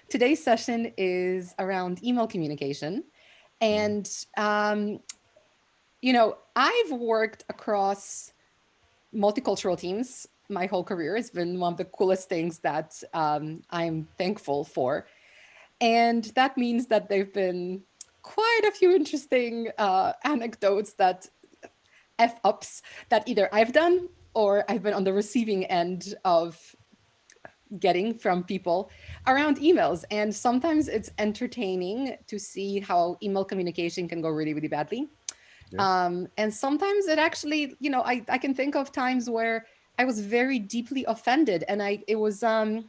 Today's session is around email communication. And, I've worked across multicultural teams my whole career. It's been one of the coolest things that I'm thankful for. And that means that there've been quite a few interesting anecdotes that F-ups that either I've done or I've been on the receiving end of getting from people around emails. And sometimes it's entertaining to see how email communication can go really, really badly. Yeah. And sometimes it actually, I can think of times where I was very deeply offended and it was, in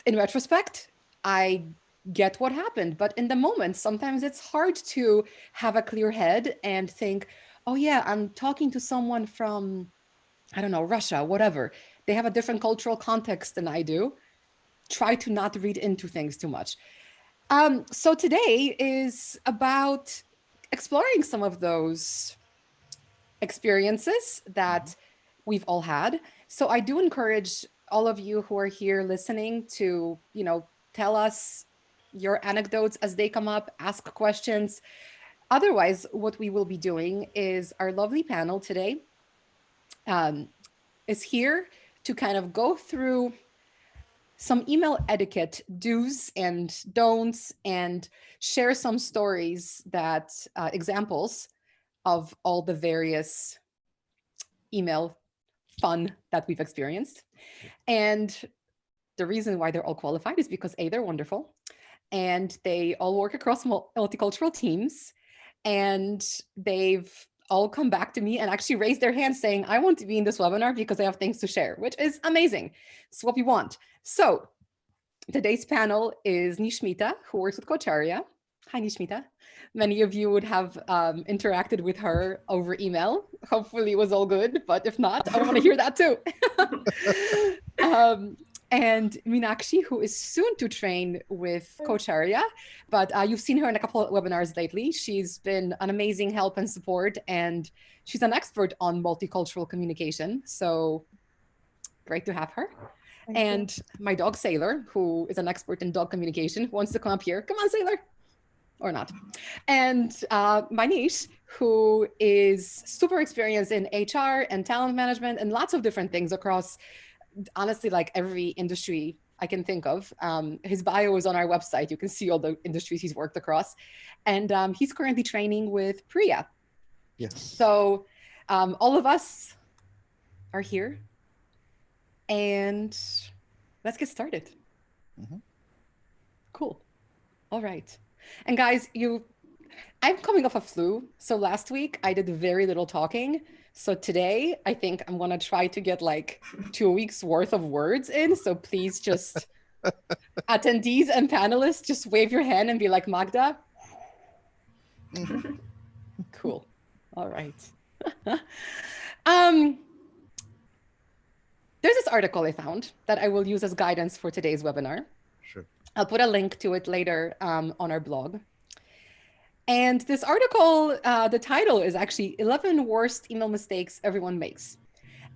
retrospect, I get what happened. But in the moment, sometimes it's hard to have a clear head and think, oh yeah, I'm talking to someone from, I don't know, Russia, whatever. They have a different cultural context than I do. Try to not read into things too much. So today is about exploring some of those experiences Mhm. that we've all had. So I do encourage all of you who are here listening to, tell us your anecdotes as they come up, ask questions. Otherwise, what we will be doing is our lovely panel today um, is here to kind of go through some email etiquette do's and don'ts and share some stories that examples of all the various email fun that we've experienced. And the reason why they're all qualified is because A, they're wonderful and they all work across multicultural teams and they've all come back to me and actually raised their hands saying, I want to be in this webinar because I have things to share, which is amazing. It's what we want. So today's panel is Nishmita, who works with Kocharia. Hi, Nishmita. Many of you would have interacted with her over email. Hopefully it was all good, but if not, I want to hear that too. um, and Meenakshi, who is soon to train with Coach Arya, but you've seen her in a couple of webinars lately. She's been an amazing help and support, and she's an expert on multicultural communication. So great to have her. Thank you. And my dog Sailor, who is an expert in dog communication, wants to come up here. Come on, Sailor. Or not. And Manish, who is super experienced in HR and talent management and lots of different things across, honestly, like every industry I can think of. His bio is on our website. You can see all the industries he's worked across. And he's currently training with Priya. Yes. So all of us are here. And let's get started. Mhm. Cool. All right. And guys, I'm coming off a flu. So last week I did very little talking. So today I think I'm going to try to get like 2 weeks worth of words in. So please just attendees and panelists, just wave your hand and be like, Magda. Mhm. Cool. All right. um, there's this article I found that I will use as guidance for today's webinar. Sure. I'll put a link to it later on our blog. And this article, the title is actually 11 Worst Email Mistakes Everyone Makes.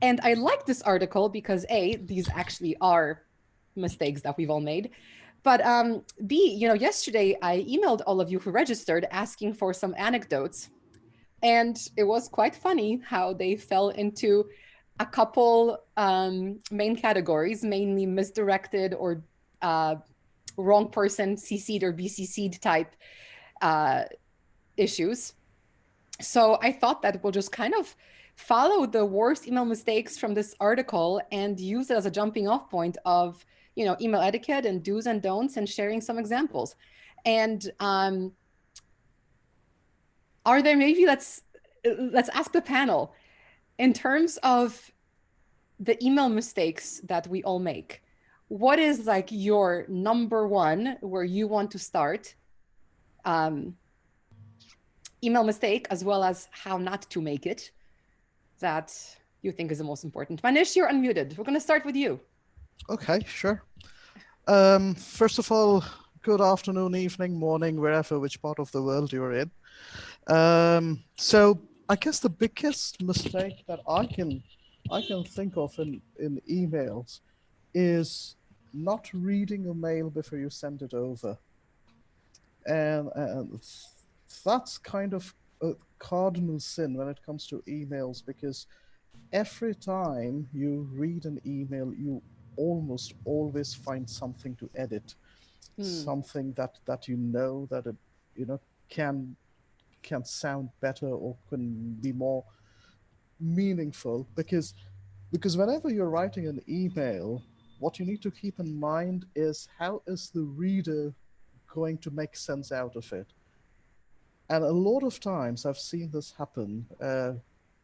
And I like this article because A, these actually are mistakes that we've all made. But B, yesterday I emailed all of you who registered asking for some anecdotes. And it was quite funny how they fell into a couple main categories, mainly misdirected or wrong person CC'd or BCC'd type issues. So I thought that we'll just kind of follow the worst email mistakes from this article and use it as a jumping off point of, email etiquette and do's and don'ts and sharing some examples. And are there maybe let's ask the panel in terms of the email mistakes that we all make. What is like your number one where you want to start? Email mistake as well as how not to make it that you think is the most important. Manish, you're unmuted. We're going to start with you. Okay, sure. First of all, good afternoon, evening, morning, which part of the world you're in. So I guess the biggest mistake that I can think of in emails is not reading a mail before you send it over. And that's kind of a cardinal sin when it comes to emails, because every time you read an email, you almost always find something to edit, Hmm. something that you know that it you know can can sound better or can be more meaningful, because whenever you're writing an email, what you need to keep in mind is how is the reader going to make sense out of it. And a lot of times I've seen this happen,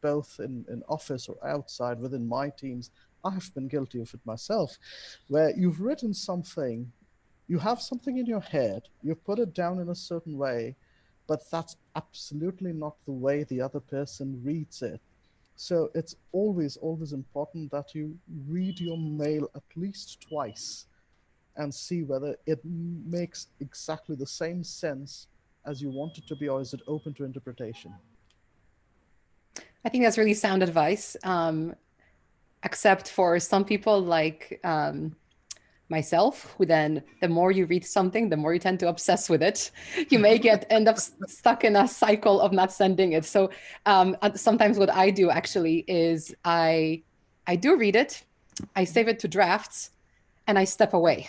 both in office or outside within my teams. I've been guilty of it myself, where you've written something, you have something in your head, you put it down in a certain way, but that's absolutely not the way the other person reads it. So it's always important that you read your mail at least twice and see whether it makes exactly the same sense as you want it to be, or is it open to interpretation. I think that's really sound advice. Except for some people like myself, who then the more you read something, the more you tend to obsess with it. You may get end up stuck in a cycle of not sending it. So sometimes what I do actually is I do read it, I Mhm, save it to drafts, and I step away.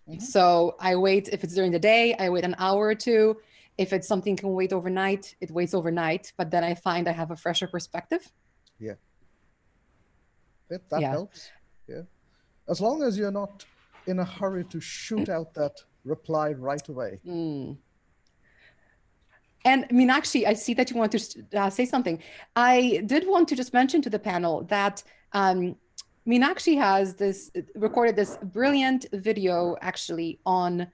mhm. So I wait. If it's during the day, I wait an hour or two. If it's something can wait overnight, it waits overnight. But then I find I have a fresher perspective. Yeah, that Yeah. helps. Yeah, as long as you're not in a hurry to shoot out that reply right away. Mm. And Meenakshi, I see that you want to say something. I did want to just mention to the panel that Meenakshi has this recorded this brilliant video actually on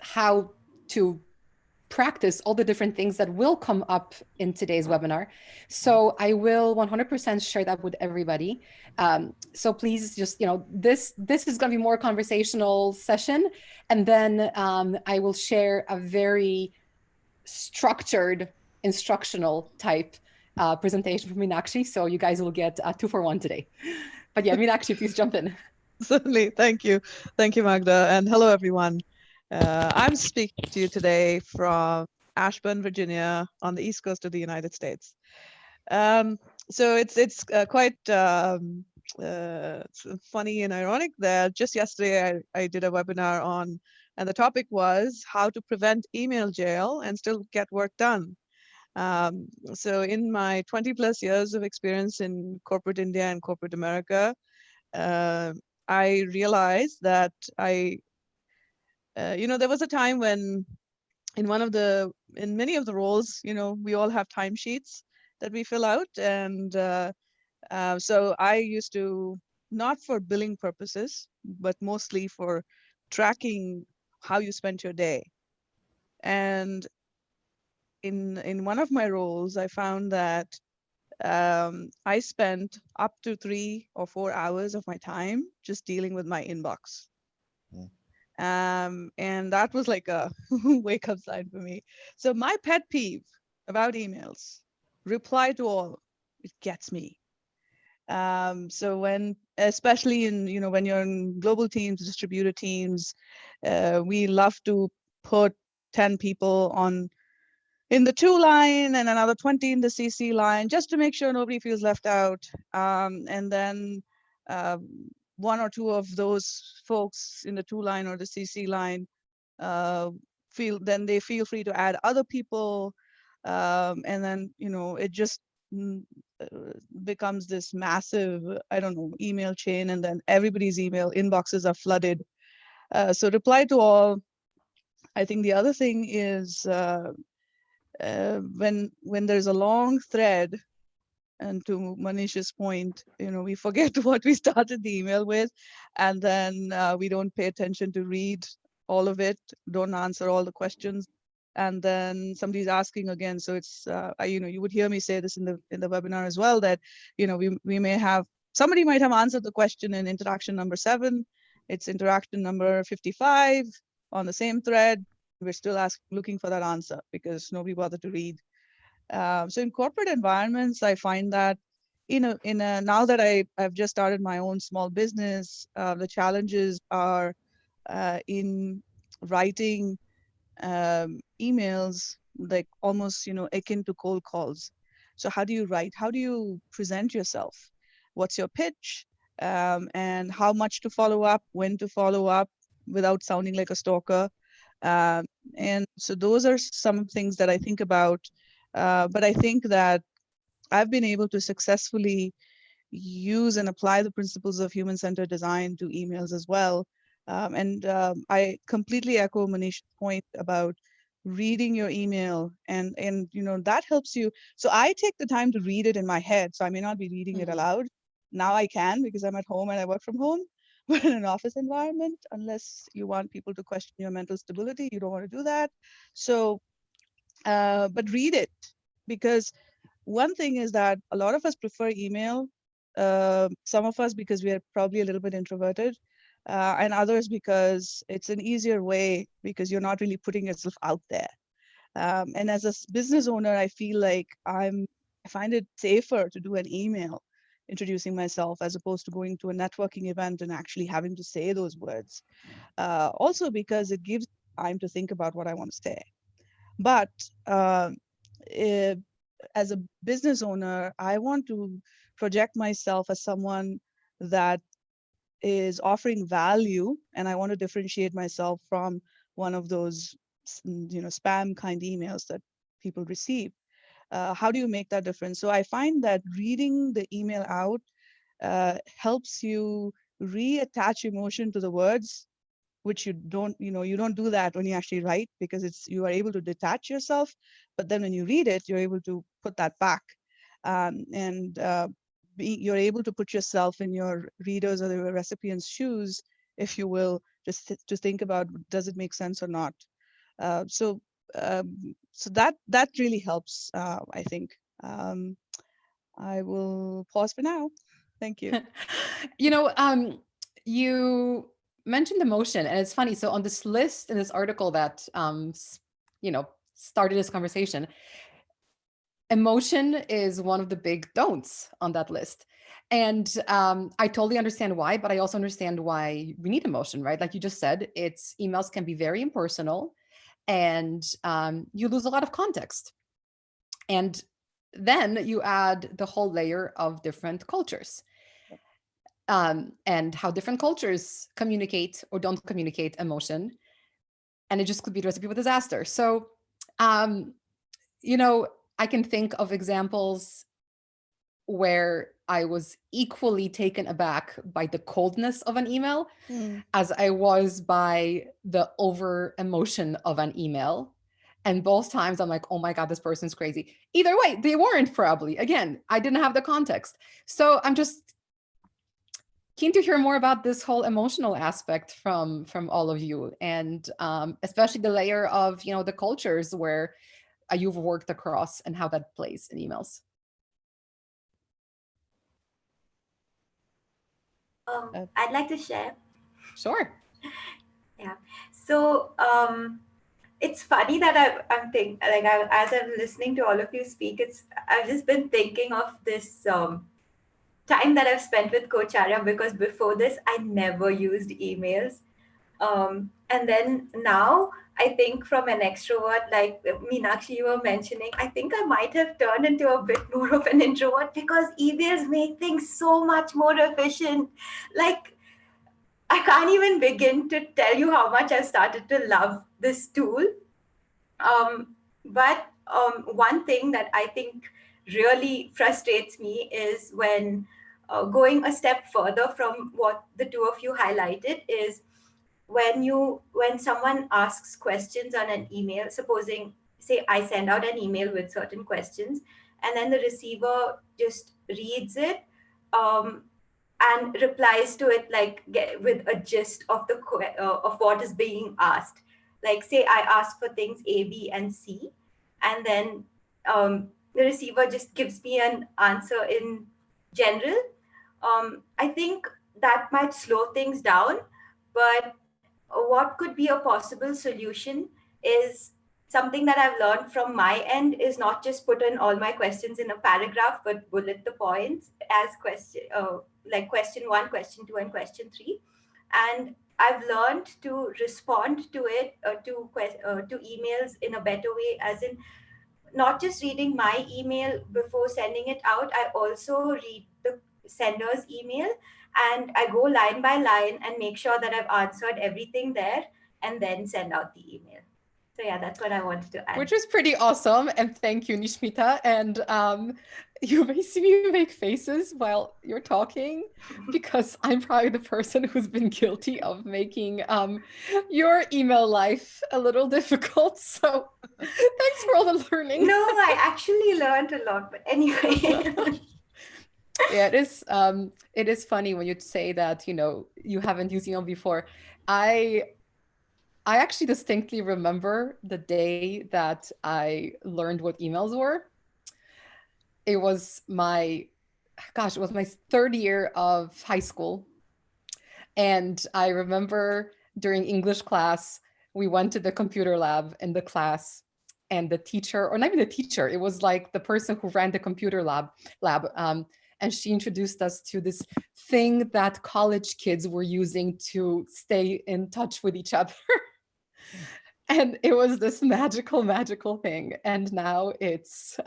how to practice all the different things that will come up in today's webinar. Mhm. So I will 100% share that with everybody. So please just, this is going to be more conversational session. And then I will share a very structured instructional type presentation from Meenakshi. So you guys will get a 2 for 1 today. But yeah, Meenakshi, please jump in. Certainly. Thank you. Thank you, Magda. And hello, everyone. I'm speaking to you today from Ashburn, Virginia, on the East Coast of the United States. So it's quite it's funny and ironic that just yesterday I did a webinar on, and the topic was how to prevent email jail and still get work done. So in my 20 plus years of experience in corporate India and corporate America, uh, I realized that there was a time when in many of the roles, we all have timesheets that we fill out. And so I used to, not for billing purposes, but mostly for tracking how you spent your day. And in one of my roles, I found that I spent up to 3 or 4 hours of my time just dealing with my inbox. Mm. And that was like a wake up sign for me. So my pet peeve about emails, reply to all, it gets me. So when, especially when you're in global teams, distributed teams, we love to put 10 people in the to line and another 20 in the CC line, just to make sure nobody feels left out. And then one or two of those folks in the to line or the CC line they feel free to add other people. And then, it just becomes this massive, I don't know, email chain, and then everybody's email inboxes are flooded. So reply to all. I think the other thing is when there's a long thread, and to Manish's point, we forget what we started the email with, and then we don't pay attention to read all of it, don't answer all the questions, and then somebody's asking again. So it's you would hear me say this in the webinar as well, that we may have, somebody might have answered the question in interaction number 7, it's interaction number 55 on the same thread. We're still looking for that answer because nobody bothered to read. So in corporate environments, I find that now that I've just started my own small business, the challenges are in writing emails, like almost akin to cold calls. So how do you write? How do you present yourself? What's your pitch? And how much to follow up, when to follow up without sounding like a stalker. Um, and so those are some things that I think about. But I think that I've been able to successfully use and apply the principles of human-centered design to emails as well. And I completely echo Manish's point about reading your email, and that helps you. So I take the time to read it in my head. So I may not be reading it aloud. Now I can, because I'm at home and I work from home. But in an office environment, unless you want people to question your mental stability, you don't want to do that. So, but read it, because one thing is that a lot of us prefer email. Some of us because we are probably a little bit introverted, and others because it's an easier way, because you're not really putting yourself out there. And as a business owner, I feel like I find it safer to do an email introducing myself, as opposed to going to a networking event and actually having to say those words. Also because it gives time to think about what I want to say. But if, as a business owner, I want to project myself as someone that is offering value, and I want to differentiate myself from one of those, spam kind emails that people receive. How do you make that difference? So I find that reading the email out helps you reattach emotion to the words, which you don't do that when you actually write, because you are able to detach yourself. But then when you read it, you're able to put that back, and you're able to put yourself in your readers or the recipient's shoes, if you will, just to think about, does it make sense or not. So that really helps, I think. I will pause for now. Thank you. You mentioned emotion, and it's funny. So on this list in this article that started this conversation, emotion is one of the big don'ts on that list. And I totally understand why, but I also understand why we need emotion, right? Like you just said, emails can be very impersonal, and you lose a lot of context. And then you add the whole layer of different cultures, and how different cultures communicate or don't communicate emotion. And it just could be a recipe for disaster. So, um, I can think of examples where I was equally taken aback by the coldness of an email as I was by the over emotion of an email. And both times I'm like, oh my God, this person's crazy. Either way, they weren't probably. Again, I didn't have the context. So I'm just keen to hear more about this whole emotional aspect from all of you, and especially the layer of the cultures where you've worked across, and how that plays in emails. I'd like to share. Sure. Yeah. So it's funny that I'm thinking, like, as I'm listening to all of you speak, I've just been thinking of this time that I've spent with Coach Arya, because before this I never used emails. And then now I think, from an extrovert, like Meenakshi, you were mentioning, I think I might have turned into a bit more of an introvert, because emails make things so much more efficient. Like, I can't even begin to tell you how much I've started to love this tool. But one thing that I think really frustrates me is when, going a step further from what the two of you highlighted, is when someone asks questions on an email. Supposing, say, I send out an email with certain questions, and then the receiver just reads it, um, and replies to it, like, with a gist of of what is being asked. Like, say I ask for things A, B, and C, and then the receiver just gives me an answer in general. I think that might slow things down. But what could be a possible solution is something that I've learned from my end is not just put in all my questions in a paragraph, but bullet the points as like question 1, question 2, and question 3. And I've learned to respond to it, to emails in a better way, as in not just reading my email before sending it out. I also read the sender's email, and I go line by line and make sure that I've answered everything there, and then send out the email. So yeah, that's what I wanted to add. Which is pretty awesome. And thank you, Nishmita. And you may see me make faces while you're talking, because I'm probably the person who's been guilty of making your email life a little difficult. So thanks for all the learning. No, I actually learned a lot. But anyway. Yeah, it is funny when you say that, you haven't used email before. I actually distinctly remember the day that I learned what emails were. It was my 3rd year of high school. And I remember during English class, we went to the computer lab in the class, and the teacher, or not even the teacher, it was like the person who ran the computer lab, and she introduced us to this thing that college kids were using to stay in touch with each other. And it was this magical thing. And now it's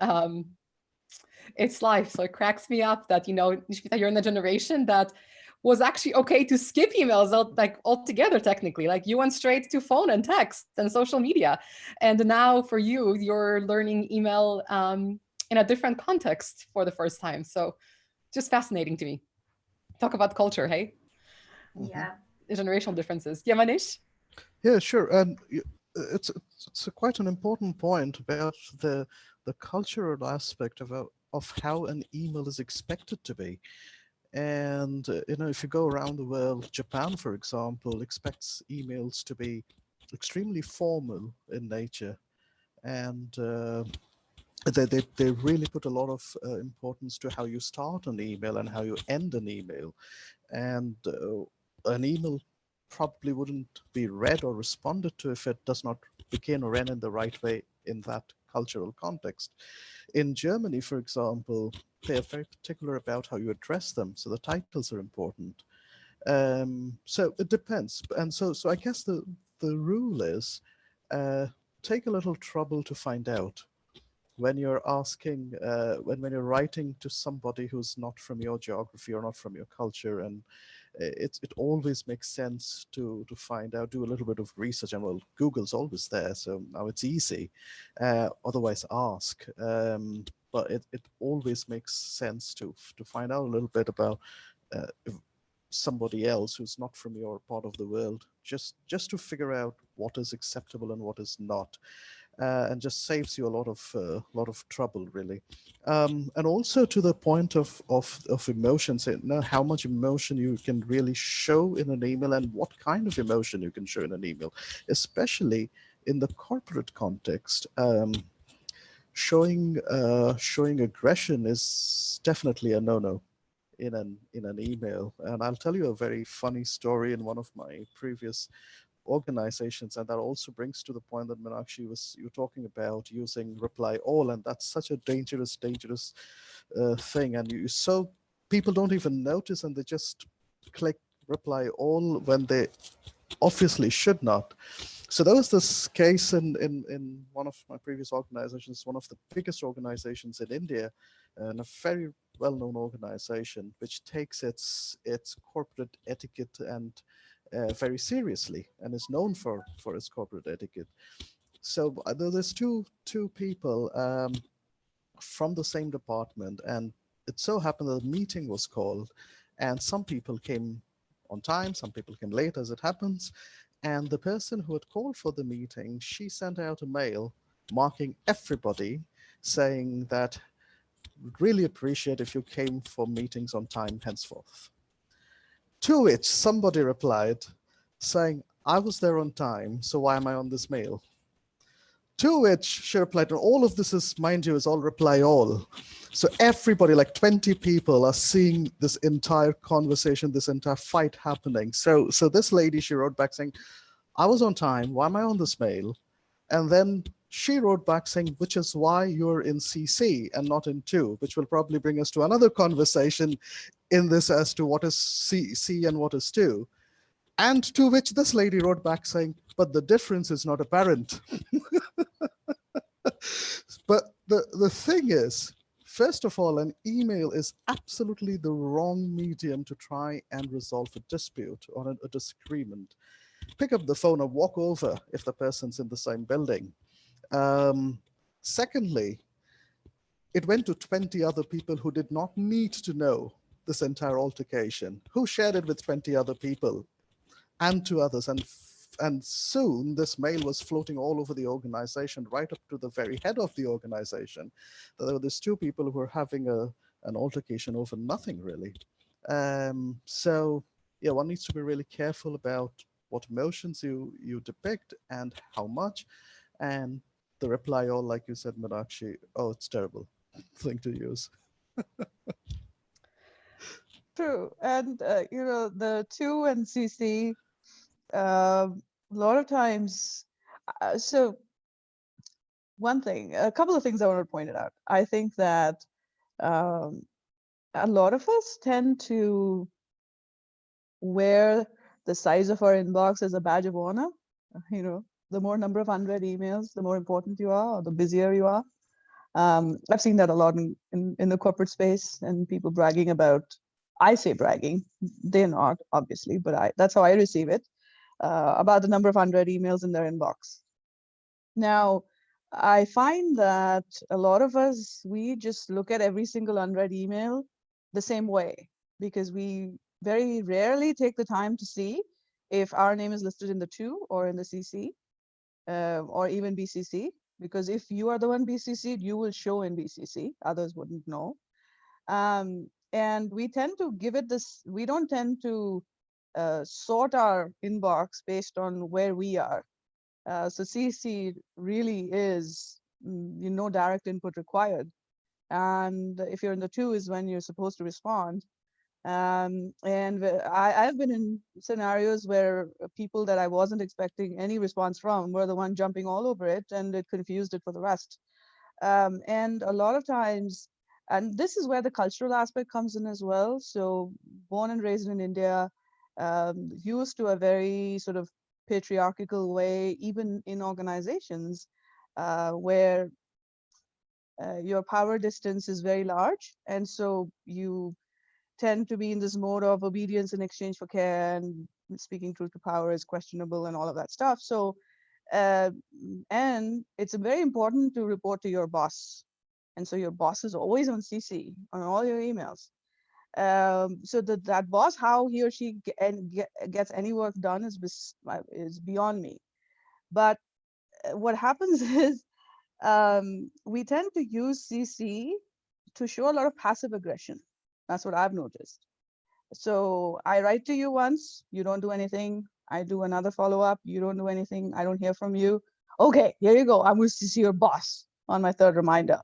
life. So it cracks me up that, Nishmita, you're in the generation that was actually okay to skip emails altogether, technically. Like, you went straight to phone and text and social media. And now for you, you're learning email in a different context for the first time. So just fascinating to me. Talk about culture, hey? Yeah. The generational differences. Yeah, Manish? Yeah, sure. And it's quite an important point about the cultural aspect of how an email is expected to be. And if you go around the world, Japan, for example, expects emails to be extremely formal in nature, and they really put a lot of importance to how you start an email and how you end an email. And an email probably wouldn't be read or responded to if it does not begin or end in the right way in that cultural context. In Germany, for example, they are very particular about how you address them, so the titles are important. So it depends, and so I guess the rule is take a little trouble to find out when you're asking, when you're writing to somebody who's not from your geography or not from your culture, and it always makes sense to find out, do a little bit of research, and well, Google's always there, so now it's easy. Otherwise, ask. But it always makes sense to find out a little bit about somebody else who's not from your part of the world, just to figure out what is acceptable and what is not. And just saves you a lot of trouble, really. And also to the point of emotions, how much emotion you can really show in an email and what kind of emotion you can show in an email, especially in the corporate context. Showing aggression is definitely a no-no in an email. And I'll tell you a very funny story in one of my previous organizations, and that also brings to the point that Meenakshi you were talking about using reply all, and that's such a dangerous thing. And so people don't even notice, and they just click reply all when they obviously should not. So there was this case in one of my previous organizations, one of the biggest organizations in India, and a very well-known organization which takes its corporate etiquette and very seriously, and is known for its corporate etiquette. So there's two people from the same department, and it so happened that a meeting was called, and some people came on time, some people came late, as it happens. And the person who had called for the meeting, she sent out a mail marking everybody, saying that would really appreciate if you came for meetings on time henceforth. To which somebody replied saying, I was there on time, so why am I on this mail? To which she replied, and all of this is, mind you, is all reply all. So everybody, like 20 people, are seeing this entire conversation, this entire fight happening. So this lady, she wrote back saying, I was on time, why am I on this mail? And then She wrote back saying, which is why you're in CC and not in 2, which will probably bring us to another conversation in this as to what is CC and what is 2. And to which this lady wrote back saying, but the difference is not apparent. But the thing is, first of all, an email is absolutely the wrong medium to try and resolve a dispute or a disagreement. Pick up the phone or walk over if the person's in the same building. Secondly, it went to 20 other people who did not need to know this entire altercation, who shared it with 20 other people and to others. And soon this mail was floating all over the organization, right up to the very head of the organization. There were these 2 people who were having an altercation over nothing, really. So, yeah, one needs to be really careful about what emotions you depict and how much. And the reply, all like you said, Meenakshi, oh, it's terrible thing to use. True. And, the 2 and CC, a lot of times, so a couple of things I want to point it out. I think that um, a lot of us tend to wear the size of our inbox as a badge of honor. The more number of unread emails, the more important you are, or the busier you are. I've seen that a lot in the corporate space, and people bragging about, I say bragging, they're not, obviously, but that's how I receive it, about the number of unread emails in their inbox. Now, I find that a lot of us, we just look at every single unread email the same way, because we very rarely take the time to see if our name is listed in the 2 or in the CC, or even BCC, because if you are the one BCC'd, you will show in BCC, others wouldn't know. And we tend to give it this, we don't tend to sort our inbox based on where we are. So CC really is no direct input required. And if you're in the 2 is when you're supposed to respond. And I've been in scenarios where people that I wasn't expecting any response from were the one jumping all over it, and it confused it for the rest. And a lot of times, and this is where the cultural aspect comes in as well. So born and raised in India, used to a very sort of patriarchal way, even in organizations where your power distance is very large. And so you tend to be in this mode of obedience in exchange for care, and speaking truth to power is questionable and all of that stuff. So, and it's very important to report to your boss. And so your boss is always on CC on all your emails. So that boss, how he or she gets any work done is beyond me. But what happens is we tend to use CC to show a lot of passive aggression. That's what I've noticed. So I write to you once, you don't do anything. I do another follow-up, you don't do anything. I don't hear from you. Okay, here you go. I'm going to see your boss on my 3rd reminder.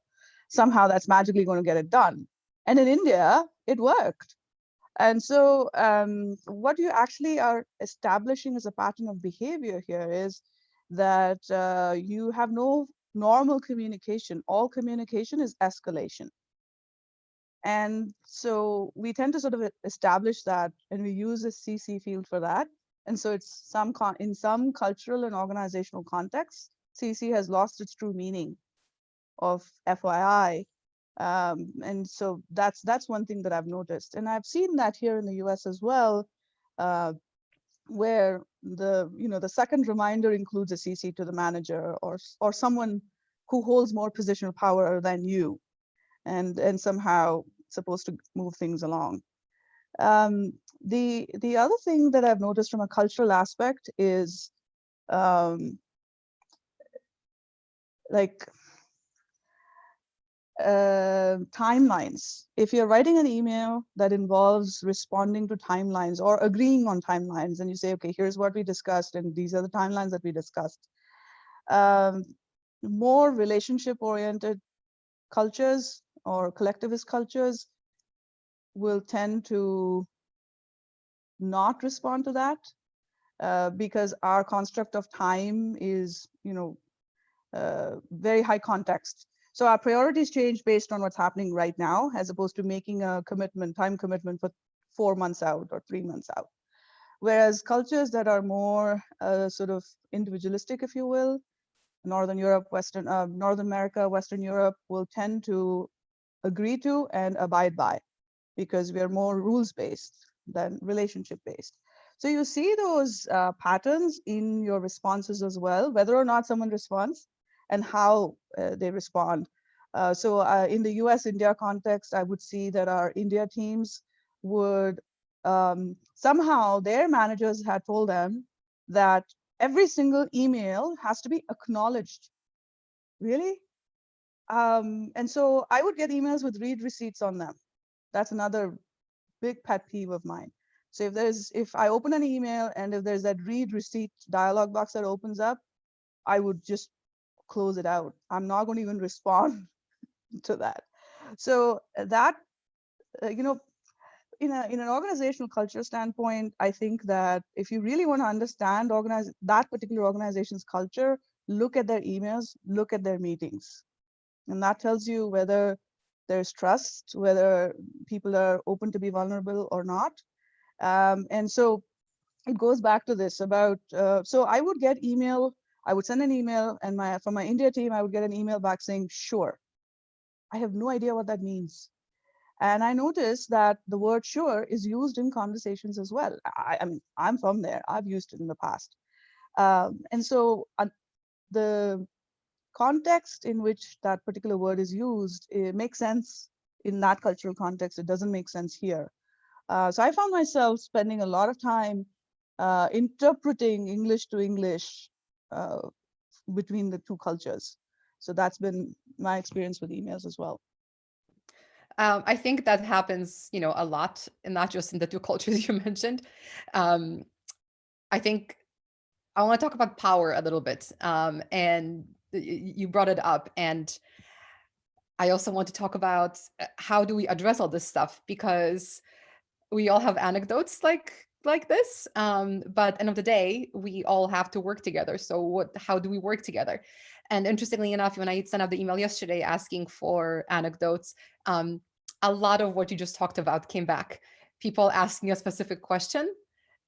Somehow that's magically going to get it done. And in India, it worked. And so what you actually are establishing as a pattern of behavior here is that you have no normal communication. All communication is escalation. And so we tend to sort of establish that, and we use a CC field for that. And so it's in some cultural and organizational contexts, CC has lost its true meaning of FYI. And so that's one thing that I've noticed. And I've seen that here in the US as well, where the second reminder includes a CC to the manager or someone who holds more positional power than you, and somehow supposed to move things along. The other thing that I've noticed from a cultural aspect is like timelines. If you're writing an email that involves responding to timelines or agreeing on timelines, and you say, okay, here's what we discussed, and these are the timelines that we discussed. More relationship-oriented cultures or collectivist cultures will tend to not respond to that because our construct of time is, very high context. So our priorities change based on what's happening right now, as opposed to making a commitment, time commitment for 4 months out or 3 months out. Whereas cultures that are more sort of individualistic, if you will, Northern Europe, North America, Western Europe, will tend to agree to and abide by, because we are more rules-based than relationship-based. So you see those patterns in your responses as well, whether or not someone responds and how they respond. So in the US-India context, I would see that our India teams would somehow their managers had told them that every single email has to be acknowledged. Really? And so I would get emails with read receipts on them. That's another big pet peeve of mine. So if I open an email and if there's that read receipt dialog box that opens up, I would just close it out. I'm not going to even respond to that. So that, you know, in an organizational culture standpoint, I think that if you really want to understand that particular organization's culture, look at their emails, look at their meetings. And that tells you whether there's trust, whether people are open to be vulnerable or not. And so it goes back to this about, so I would get email, I would send an email, and from my India team, I would get an email back saying, sure. I have no idea what that means. And I noticed that the word sure is used in conversations as well. I mean, I'm from there. I've used it in the past. And so the context in which that particular word is used, it makes sense in that cultural context. It doesn't make sense here. So I found myself spending a lot of time interpreting English to English between the two cultures. So that's been my experience with emails as well. I think that happens, a lot, and not just in the two cultures you mentioned. I think I want to talk about power a little bit, and you brought it up, and I also want to talk about how do we address all this stuff, because we all have anecdotes like this, but end of the day, we all have to work together. So how do we work together? And interestingly enough, when I sent out the email yesterday asking for anecdotes, a lot of what you just talked about came back. People asking a specific question,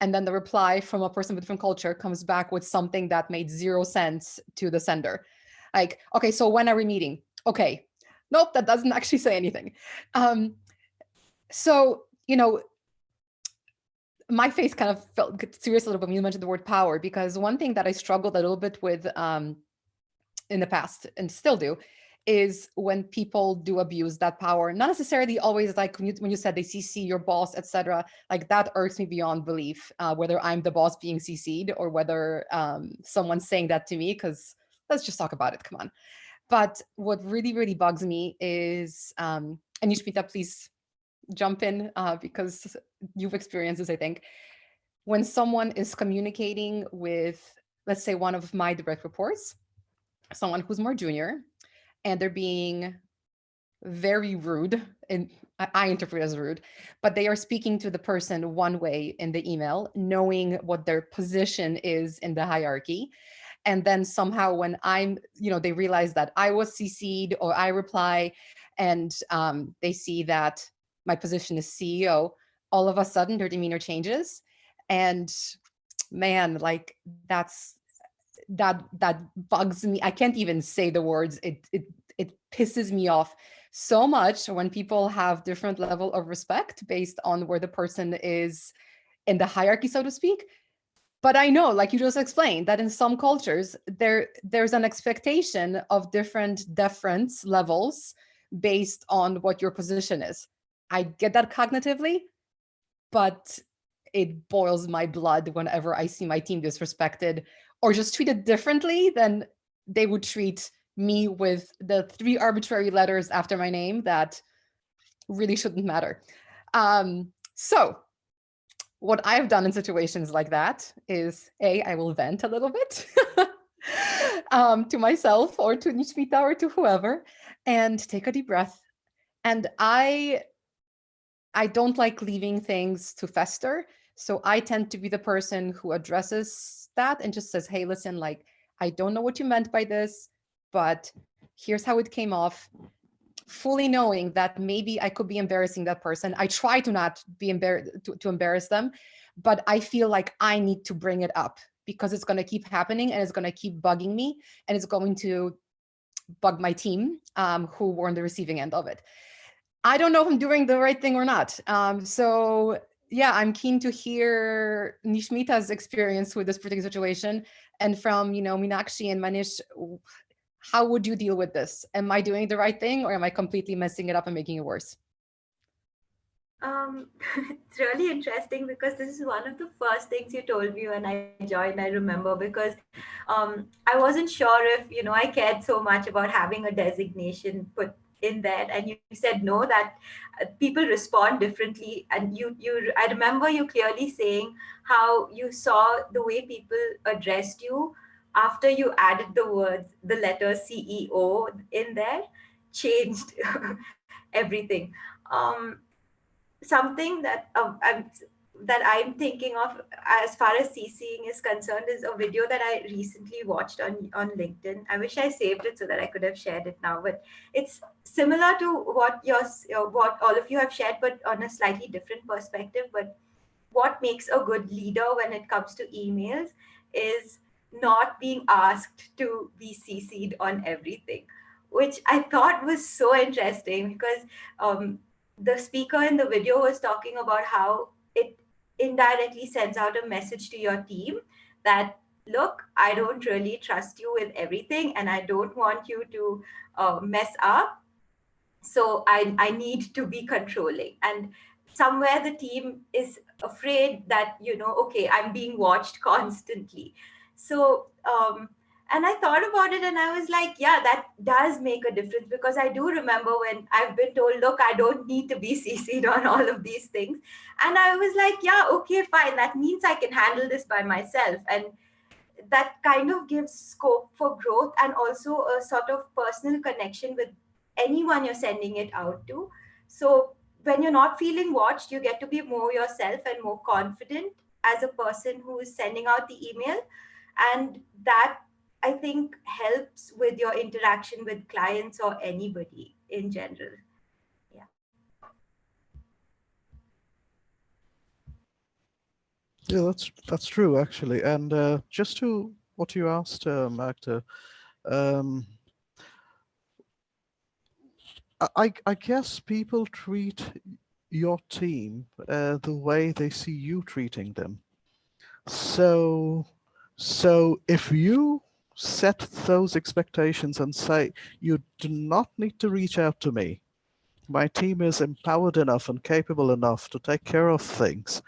and then the reply from a person with a different culture comes back with something that made zero sense to the sender. Like, okay, so when are we meeting? Okay, nope, that doesn't actually say anything. So, my face kind of felt serious a little bit when you mentioned the word power, because one thing that I struggled a little bit with in the past, and still do, is when people do abuse that power. Not necessarily always like when you said they CC your boss, etc. Like that irks me beyond belief, whether I'm the boss being CC'd or whether someone's saying that to me, because let's just talk about it, come on. But what really, really bugs me is, and Nishmita, please jump in because you've experienced this, I think, when someone is communicating with, let's say, one of my direct reports, someone who's more junior, and they're being very rude, and I interpret as rude, but they are speaking to the person one way in the email, knowing what their position is in the hierarchy. And then somehow when they realize that I was CC'd or I reply, and they see that my position is CEO, all of a sudden their demeanor changes. And man, like that bugs me. I can't even say the words. It pisses me off so much when people have different level of respect based on where the person is in the hierarchy, so to speak. But I know, like you just explained, that in some cultures there's an expectation of different deference levels based on what your position is. I get that cognitively, but it boils my blood whenever I see my team disrespected or just treated differently than they would treat me with the 3 arbitrary letters after my name that really shouldn't matter. So what I've done in situations like that is, I will vent a little bit to myself or to Nishmita or to whoever, and take a deep breath. And I don't like leaving things to fester. So I tend to be the person who addresses that and just says, hey, listen, like, I don't know what you meant by this. but here's how it came off, fully knowing that maybe I could be embarrassing that person. I try to not be to embarrass them, but I feel like I need to bring it up because it's going to keep happening and it's going to keep bugging me, and it's going to bug my team, who were on the receiving end of it. I don't know if I'm doing the right thing or not. So yeah, I'm keen to hear Nishmita's experience with this particular situation, and from, Meenakshi and Manish, how would you deal with this? Am I doing the right thing, or am I completely messing it up and making it worse? It's really interesting because this is one of the first things you told me when I joined. I remember because I wasn't sure if I cared so much about having a designation put in there, and you said no, that people respond differently, and I remember you clearly saying how you saw the way people addressed you after you added the words, the letter CEO in there, changed everything. um Something that I'm thinking of as far as CCing is concerned is a video that I recently watched on LinkedIn. I wish I saved it so that I could have shared it now, but it's similar to what all of you have shared, but on a slightly different perspective. But what makes a good leader when it comes to emails is not being asked to be CC'd on everything, which I thought was so interesting because the speaker in the video was talking about how it indirectly sends out a message to your team that, look, I don't really trust you with everything and I don't want you to mess up, so I need to be controlling. And somewhere the team is afraid that, okay, I'm being watched constantly. So and I thought about it and I was like, yeah, that does make a difference, because I do remember when I've been told, look, I don't need to be CC'd on all of these things, and I was like, yeah, okay, fine, that means I can handle this by myself. And that kind of gives scope for growth and also a sort of personal connection with anyone you're sending it out to. So when you're not feeling watched, you get to be more yourself and more confident as a person who is sending out the email. And that, I think, helps with your interaction with clients or anybody in general. Yeah. Yeah, that's true actually. And just to what you asked, Magda, um, I guess people treat your team the way they see you treating them. So, so if you set those expectations and say, you do not need to reach out to me, my team is empowered enough and capable enough to take care of things,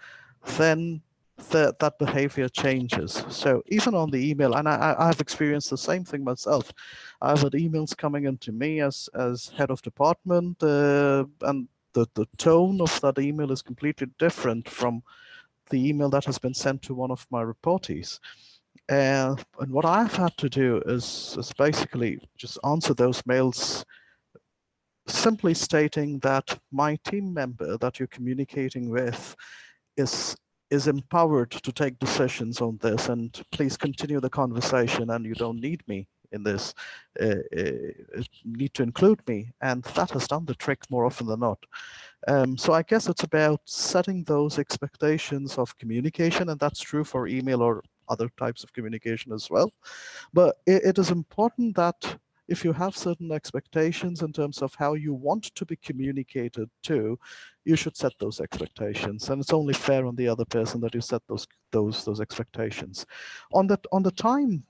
then that behavior changes. So even on the email, and I've experienced the same thing myself. I've had emails coming into me as head of department, and the tone of that email is completely different from the email that has been sent to one of my reportees. And what I've had to do is basically just answer those mails simply stating that my team member that you're communicating with is is empowered to take decisions on this, and please continue the conversation, and you don't need me in this, need to include me, and that has done the trick more often than not. So I guess it's about setting those expectations of communication, and that's true for email or other types of communication as well. But it is important that if you have certain expectations in terms of how you want to be communicated to, you should set those expectations, and it's only fair on the other person that you set those expectations. On the time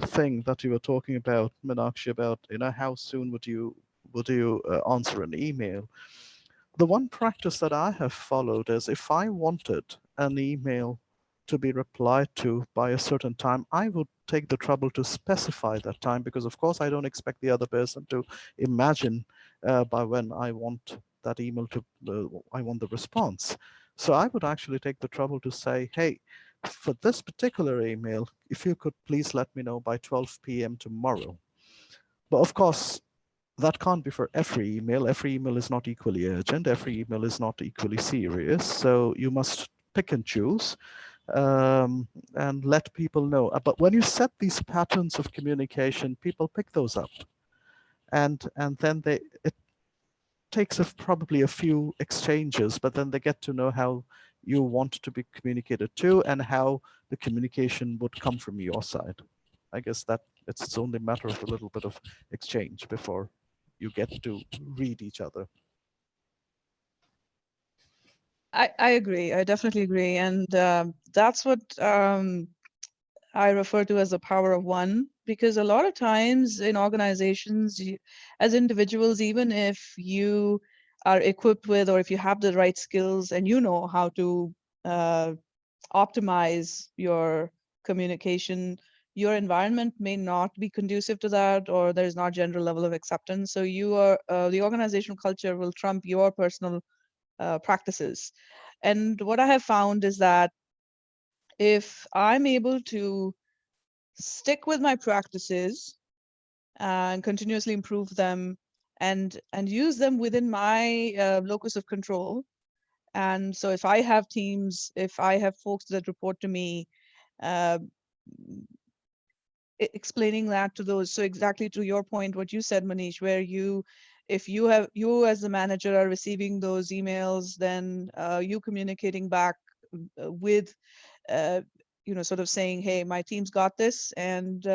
thing that you were talking about, Meenakshi, about how soon would you answer an email? The one practice that I have followed is if I wanted an email to be replied to by a certain time, I would take the trouble to specify that time, because of course I don't expect the other person to imagine by when I want that email to, I want the response. So I would actually take the trouble to say, hey, for this particular email, if you could please let me know by 12 p.m. tomorrow. But of course, that can't be for every email. Every email is not equally urgent. Every email is not equally serious. So you must pick and choose. and let people know. But when you set these patterns of communication, people pick those up, and then it takes probably a few exchanges, but then they get to know how you want to be communicated to and how the communication would come from your side. I guess that it's only a matter of a little bit of exchange before you get to read each other. I agree. I definitely agree. And that's what I refer to as the power of one, because a lot of times in organizations, as individuals, even if you are equipped with, or if you have the right skills and you know how to optimize your communication, your environment may not be conducive to that, or there's not general level of acceptance. So the organizational culture will trump your personal practices. And what I have found is that if I'm able to stick with my practices and continuously improve them and use them within my locus of control. And so if I have teams, if I have folks that report to me, uh, explaining that to those. So exactly to your point, what you said, Manish, where if you as the manager are receiving those emails, then you communicating back with, uh, sort of saying, hey, my team's got this, and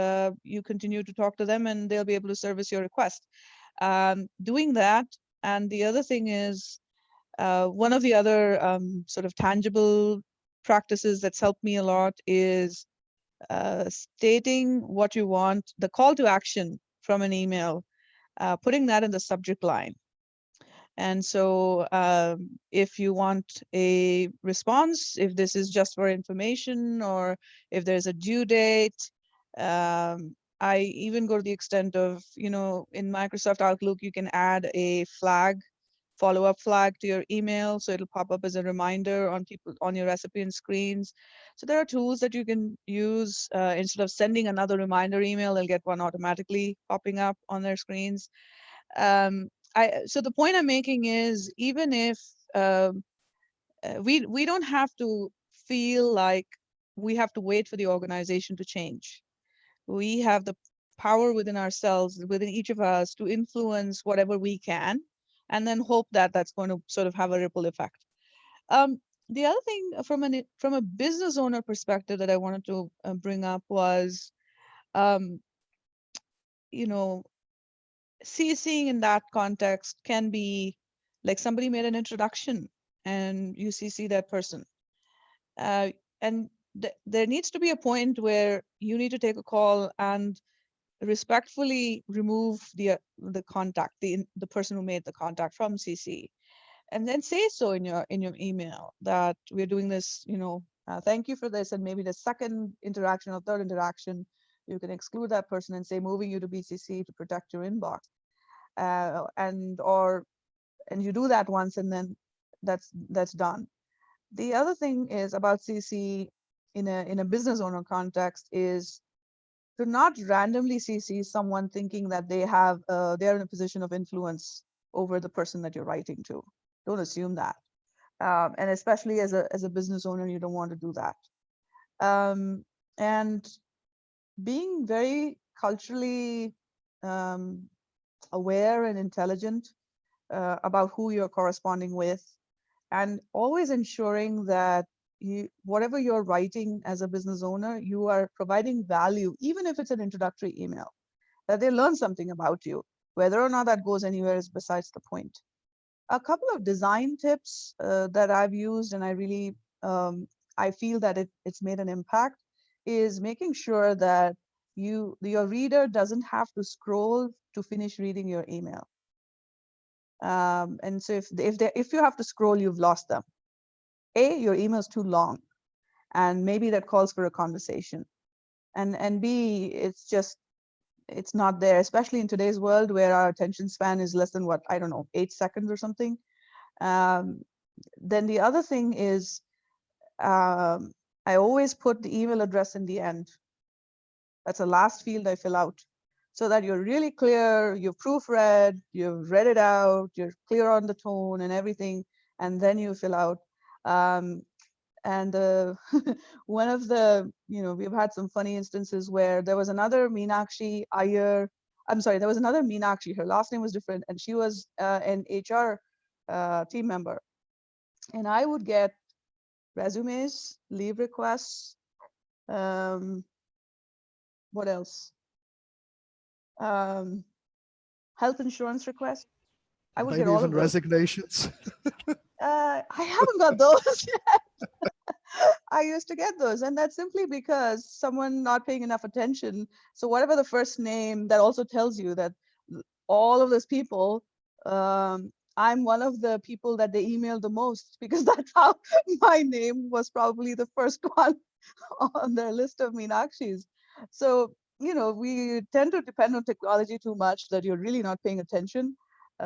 you continue to talk to them and they'll be able to service your request. Doing that. And the other thing is, one of the other sort of tangible practices that's helped me a lot is stating what you want, the call to action from an email, putting that in the subject line. And so if you want a response, if this is just for information or if there's a due date, I even go to the extent of, in Microsoft Outlook, you can add a follow-up flag to your email, so it'll pop up as a reminder on your recipient screens. So there are tools that you can use instead of sending another reminder email, they'll get one automatically popping up on their screens. So the point I'm making is, even if we don't have to feel like we have to wait for the organization to change. We have the power within ourselves, within each of us, to influence whatever we can, and then hope that that's going to sort of have a ripple effect. The other thing from a business owner perspective that I wanted to bring up was, you know, CCing in that context can be like somebody made an introduction and you CC that person. And there needs to be a point where you need to take a call and respectfully remove the contact, the person who made the contact from CC, and then say so in your email that we're doing this, thank you for this, and maybe the second interaction or third interaction, you can exclude that person and say moving you to BCC to protect your inbox, and you do that once, and then that's done. The other thing is about CC in a business owner context is to not randomly CC someone thinking that they're in a position of influence over the person that you're writing to. Don't assume that. And especially as a business owner, you don't want to do that. And being very culturally aware and intelligent about who you're corresponding with, and always ensuring that whatever you're writing as a business owner, you are providing value, even if it's an introductory email, that they learn something about you. Whether or not that goes anywhere is besides the point. A couple of design tips that I've used, and I feel that it's made an impact, is making sure that your reader doesn't have to scroll to finish reading your email. And so if you have to scroll, you've lost them. A, your email is too long, and maybe that calls for a conversation. And B, it's not there, especially in today's world where our attention span is less than 8 seconds or something. Then the other thing is, I always put the email address in the end. That's the last field I fill out, so that you're really clear, you've proofread, you've read it out, you're clear on the tone and everything, and then you fill out. And one of the, we've had some funny instances where there was another Meenakshi Iyer. I'm sorry, there was another Meenakshi. Her last name was different, and she was an HR team member. And I would get resumes, leave requests, what else? Health insurance requests. I would get Maybe all even of those. resignations. I haven't got those yet. I used to get those, and that's simply because someone not paying enough attention. So whatever the first name, that also tells you that all of those people, I'm one of the people that they email the most, because that's how my name was probably the first one on their list of Meenakshis. So, we tend to depend on technology too much that you're really not paying attention.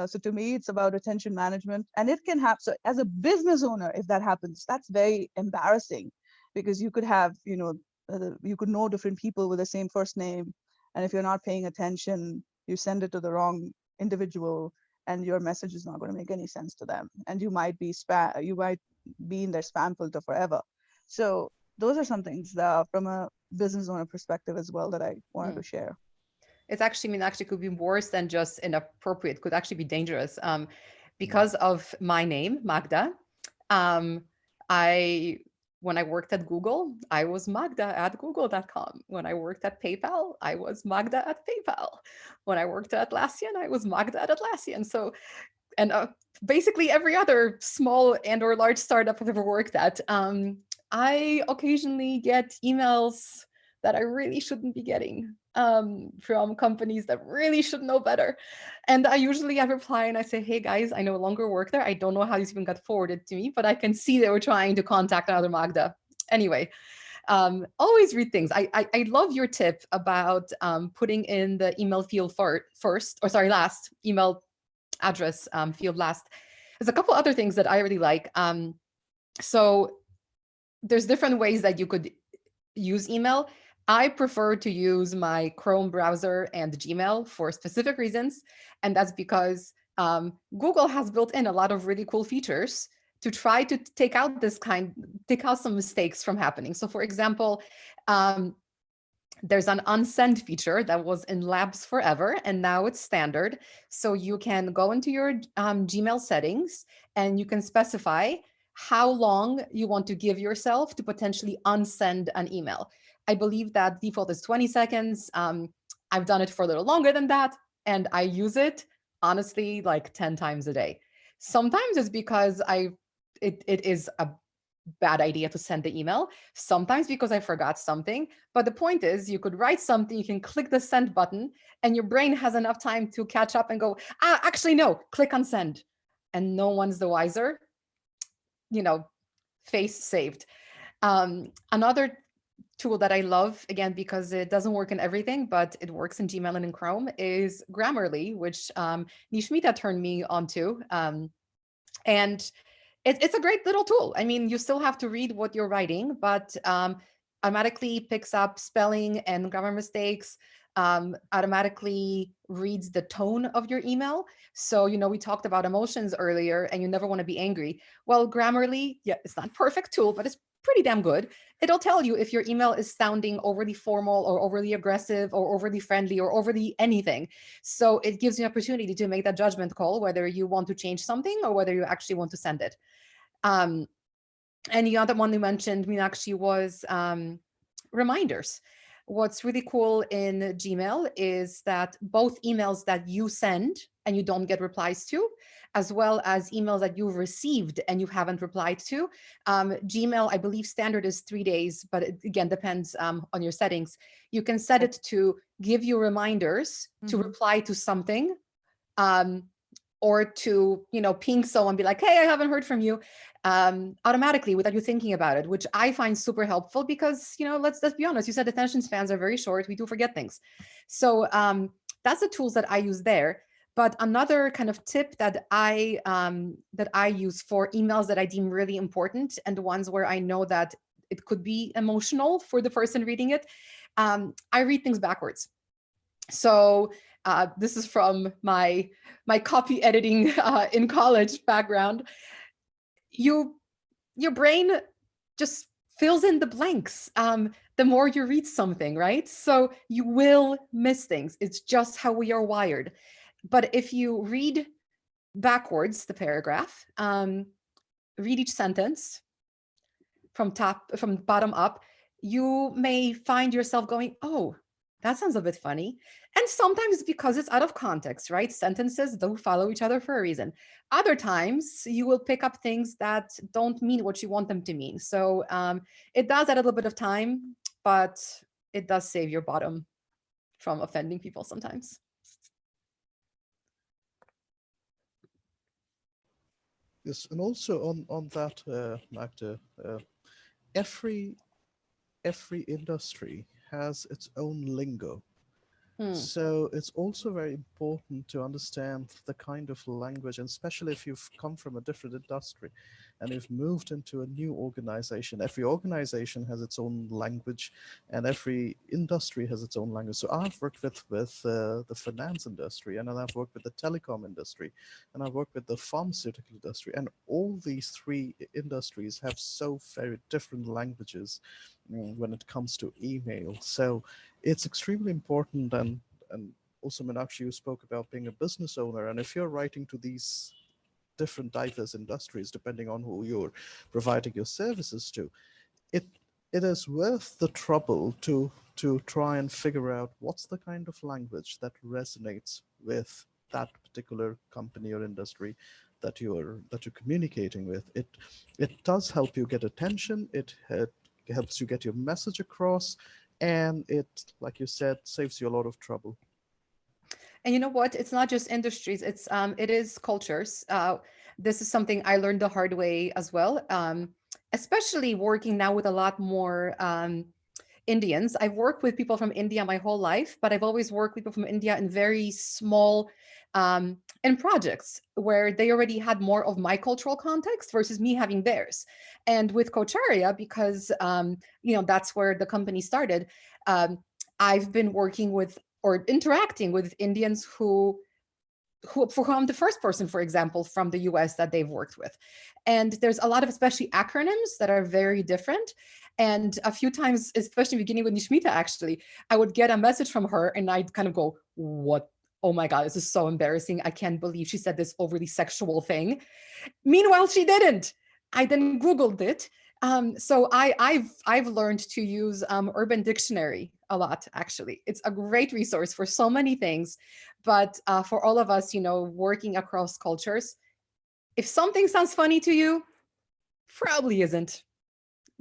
So to me, it's about attention management, and it can happen. So as a business owner, if that happens, that's very embarrassing, because you could have, you could know different people with the same first name. And if you're not paying attention, you send it to the wrong individual, and your message is not going to make any sense to them. And you might be in their spam filter forever. So those are some things from a business owner perspective as well that I wanted to share. It's actually could be worse than just inappropriate, could actually be dangerous. Because of my name, Magda, when I worked at Google, I was Magda at google.com. When I worked at PayPal, I was Magda at PayPal. When I worked at Atlassian, I was Magda at Atlassian. So, and basically every other small and or large startup I've ever worked at, I occasionally get emails that I really shouldn't be getting from companies that really should know better. And I usually have reply and I say, hey guys, I no longer work there. I don't know how these even got forwarded to me, but I can see they were trying to contact another Magda. Anyway, always read things. I love your tip about putting in the email field last, email address field last. There's a couple other things that I really like. So there's different ways that you could use email. I prefer to use my Chrome browser and Gmail for specific reasons. And that's because Google has built in a lot of really cool features to try to take out some mistakes from happening. So for example, there's an unsend feature that was in labs forever, and now it's standard. So you can go into your Gmail settings and you can specify how long you want to give yourself to potentially unsend an email. I believe that default is 20 seconds. I've done it for a little longer than that, and I use it honestly like 10 times a day. Sometimes it's because it is a bad idea to send the email, sometimes because I forgot something. But the point is, you could write something, you can click the send button, and your brain has enough time to catch up and go, actually, no, click on send. And no one's the wiser. Face saved. Another tool that I love, again, because it doesn't work in everything, but it works in Gmail and in Chrome, is Grammarly, which Nishmita turned me onto. And it's a great little tool. I mean, you still have to read what you're writing, but automatically picks up spelling and grammar mistakes, automatically reads the tone of your email. So, we talked about emotions earlier, and you never want to be angry. Well, Grammarly, yeah, it's not a perfect tool, but it's pretty damn good. It'll tell you if your email is sounding overly formal or overly aggressive or overly friendly or overly anything. So it gives you an opportunity to make that judgment call, whether you want to change something or whether you actually want to send it. And the other one you mentioned, Meenakshi, was reminders. What's really cool in Gmail is that both emails that you send and you don't get replies to, as well as emails that you've received and you haven't replied to. Gmail, I believe standard is 3 days, but it again depends on your settings. You can set it to give you reminders to reply to something, or to, ping someone, be like, hey, I haven't heard from you, automatically without you thinking about it, which I find super helpful because, let's be honest, you said attention spans are very short. We do forget things. So that's the tools that I use there. But another kind of tip that I use for emails that I deem really important, and the ones where I know that it could be emotional for the person reading it, I read things backwards. So this is from my copy editing in college background. Your brain just fills in the blanks the more you read something, right? So you will miss things. It's just how we are wired. But if you read backwards the paragraph, read each sentence from bottom up, you may find yourself going, oh, that sounds a bit funny. And sometimes because it's out of context, right? Sentences don't follow each other for a reason. Other times you will pick up things that don't mean what you want them to mean. So it does add a little bit of time, but it does save your bottom from offending people sometimes. Yes, and also on that, Magda, every every industry has its own lingo. Hmm. So it's also very important to understand the kind of language, and especially if you've come from a different industry and you've moved into a new organization. Every organization has its own language, and every industry has its own language. So I've worked with the finance industry, and then I've worked with the telecom industry, and I've worked with the pharmaceutical industry, and all these three industries have so very different languages when it comes to email. So it's extremely important. And also, Meenakshi, you spoke about being a business owner, and if you're writing to these different diverse industries, depending on who you're providing your services to, it it is worth the trouble to try and figure out what's the kind of language that resonates with that particular company or industry that you're communicating with. It does help you get attention. It helps you get your message across, and it, like you said, saves you a lot of trouble. And you know what? It's not just industries. It is cultures. This is something I learned the hard way as well. Especially working now with a lot more Indians. I've worked with people from India my whole life, but I've always worked with people from India in very small in projects where they already had more of my cultural context versus me having theirs. And with Cocharia, because that's where the company started. I've been working with or interacting with Indians who for whom I'm the first person, for example, from the US that they've worked with. And there's a lot of especially acronyms that are very different. And a few times, especially beginning with Nishmita, actually, I would get a message from her and I'd kind of go, what? Oh my God, this is so embarrassing. I can't believe she said this overly sexual thing. Meanwhile, she didn't. I then Googled it. So I've learned to use Urban Dictionary a lot. Actually, it's a great resource for so many things. But for all of us, working across cultures, if something sounds funny to you, probably isn't.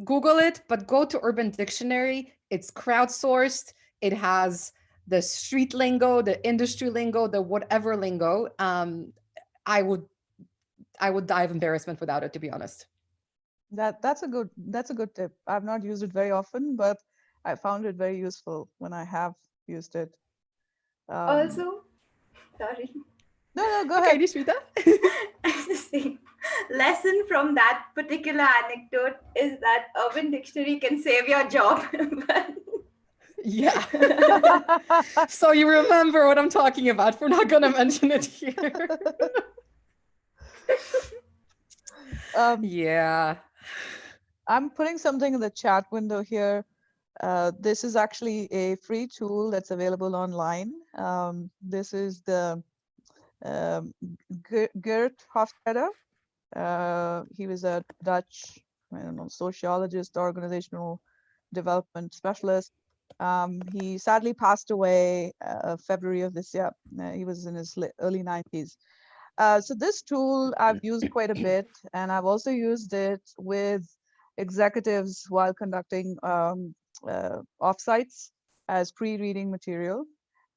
Google it, but go to Urban Dictionary. It's crowdsourced. It has the street lingo, the industry lingo, the whatever lingo. I would I would die of embarrassment without it, to be honest. That's a good tip. I've not used it very often, but I found it very useful when I have used it. Um, Also, sorry. no, go Okay, ahead. Nishmita. I just think lesson from that particular anecdote is that Urban Dictionary can save your job. But Yeah. So you remember what I'm talking about. We're not going to mention it here. Yeah. I'm putting something in the chat window here. This is actually a free tool that's available online. This is the um, Gert Hospital. He was a Dutch, I don't know, sociologist, organizational development specialist. He sadly passed away February of this year. He was in his early 90s. So this tool I've used quite a bit, and I've also used it with executives while conducting offsites as pre-reading material.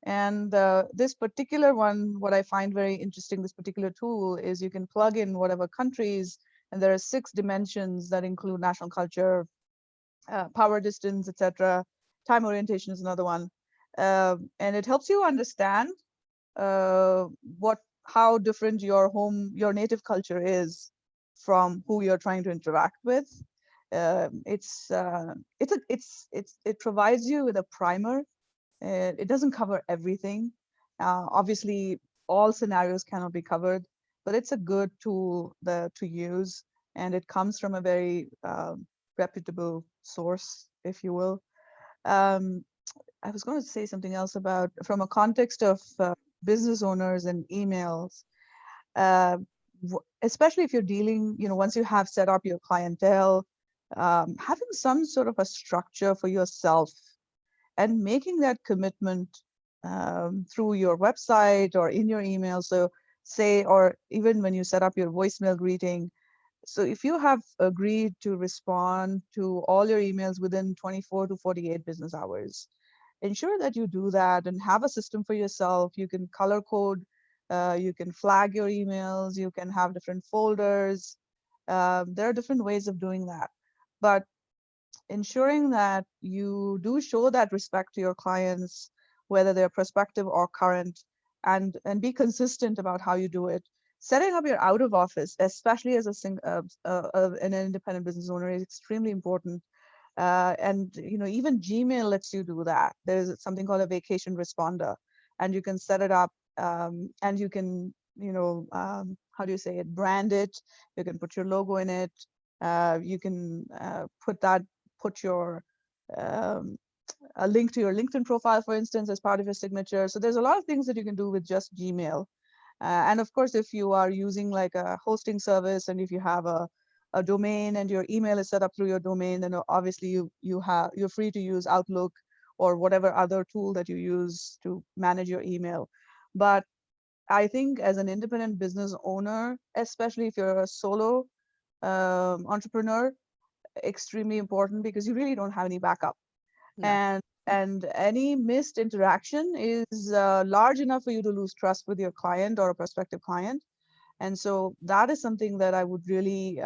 And this particular one, what I find very interesting, this particular tool is you can plug in whatever countries, and there are 6 dimensions that include national culture, power distance, etc. Time orientation is another one. And it helps you understand uh, what how different your native culture is from who you're trying to interact with. It provides you with a primer. It doesn't cover everything. Obviously, all scenarios cannot be covered, but it's a good tool to use, and it comes from a very reputable source, if you will. Um, I was going to say something else about from a context of business owners and emails, uh, especially if you're dealing, once you have set up your clientele, having some sort of a structure for yourself and making that commitment through your website or in your email. So say, or even when you set up your voicemail greeting, so if you have agreed to respond to all your emails within 24 to 48 business hours, ensure that you do that and have a system for yourself. You can color code, you can flag your emails, you can have different folders. There are different ways of doing that. But ensuring that you do show that respect to your clients, whether they're prospective or current, and be consistent about how you do it. Setting up your out of office, especially as an independent business owner, is extremely important. And even Gmail lets you do that. There's something called a vacation responder, and you can set it up, and you can, how do you say it, brand it. You can put your logo in it. You can put your a link to your LinkedIn profile, for instance, as part of your signature. So there's a lot of things that you can do with just Gmail. And of course, if you are using like a hosting service, and if you have a domain and your email is set up through your domain, then obviously you're free to use Outlook or whatever other tool that you use to manage your email. But I think as an independent business owner, especially if you're a solo entrepreneur, extremely important, because you really don't have any backup. Yeah. And any missed interaction is large enough for you to lose trust with your client or a prospective client. And so that is something that I would really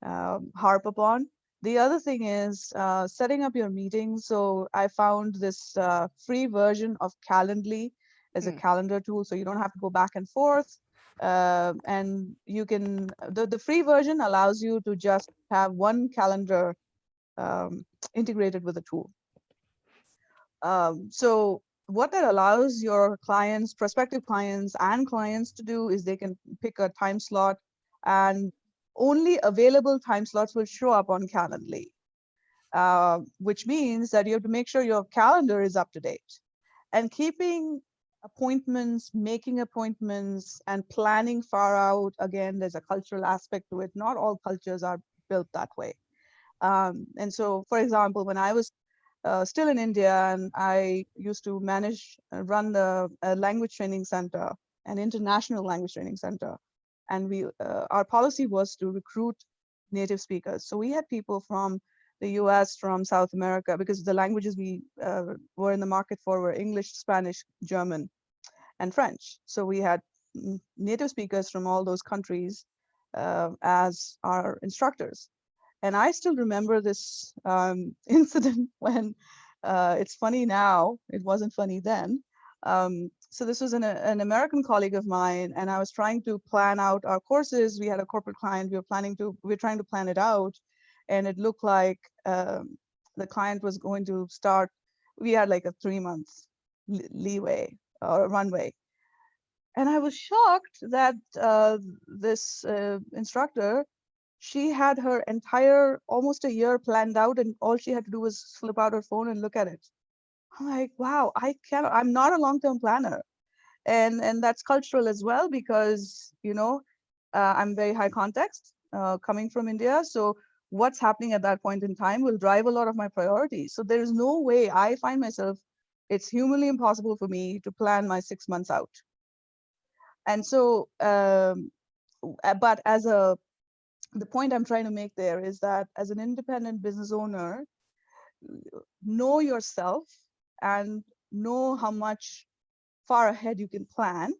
harp upon. The other thing is setting up your meetings. So I found this free version of Calendly as a calendar tool, so you don't have to go back and forth. And you can, the free version allows you to just have one calendar integrated with the tool. So what that allows your clients, prospective clients and clients to do is they can pick a time slot, and only available time slots will show up on Calendly, which means that you have to make sure your calendar is up to date. And keeping appointments, making appointments, and planning far out, again, there's a cultural aspect to it. Not all cultures are built that way. And so, for example, when I was still in India, and I used to run the language training center, an international language training center. And our policy was to recruit native speakers. So we had people from the US, from South America, because the languages we were in the market for were English, Spanish, German, and French. So we had native speakers from all those countries as our instructors. And I still remember this incident when it's funny now, it wasn't funny then. So this was an American colleague of mine, and I was trying to plan out our courses. We had a corporate client, we were trying to plan it out, and it looked like the client was going to start, we had like a 3-month leeway or runway. And I was shocked that this instructor, she had her entire almost a year planned out, and all she had to do was flip out her phone and look at it. I'm like, wow, I'm not a long-term planner. And that's cultural as well, because I'm very high context coming from India. So what's happening at that point in time will drive a lot of my priorities. So there's no way, I find myself, it's humanly impossible for me to plan my 6 months out. And so but the point I'm trying to make there is that as an independent business owner, know yourself and know how much far ahead you can plan.